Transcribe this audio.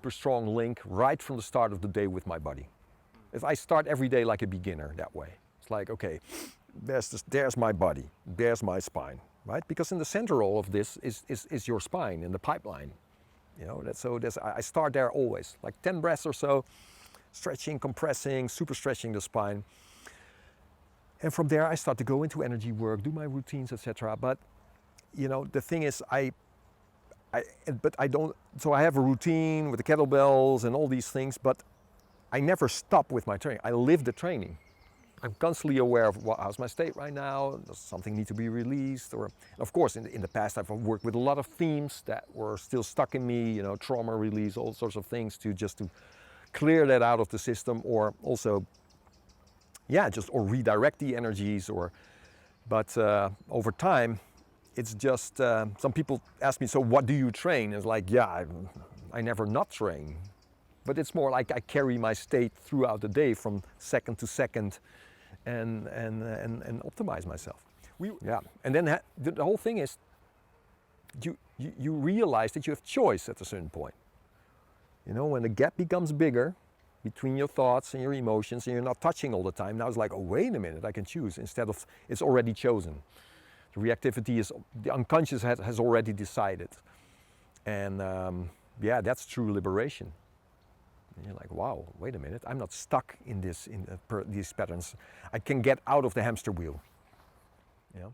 super strong link right from the start of the day with my body. If I start every day like a beginner that way, it's like, okay, there's my body, there's my spine, right? Because in the center all of this is your spine in the pipeline. You know, I start there always, like 10 breaths or so, stretching, compressing, super stretching the spine. And from there I start to go into energy work, do my routines, etc. But, you know, the thing is I don't, so I have a routine with the kettlebells and all these things, but I never stop with my training. I live the training. I'm constantly aware of how's my state right now, does something need to be released? Or, of course, in the past I've worked with a lot of themes that were still stuck in me, you know, trauma release, all sorts of things to clear that out of the system, or also, yeah, or redirect the energies, but over time, it's just, some people ask me, so what do you train? It's like, yeah, I never not train. But it's more like I carry my state throughout the day from second to second and optimize myself. And then the whole thing is, you realize that you have choice at a certain point. You know, when the gap becomes bigger between your thoughts and your emotions and you're not touching all the time, now it's like, oh, wait a minute, I can choose, instead of it's already chosen. The reactivity is, the unconscious has already decided. And yeah, that's true liberation. And you're like, wow, wait a minute, I'm not stuck in these patterns. I can get out of the hamster wheel. You know?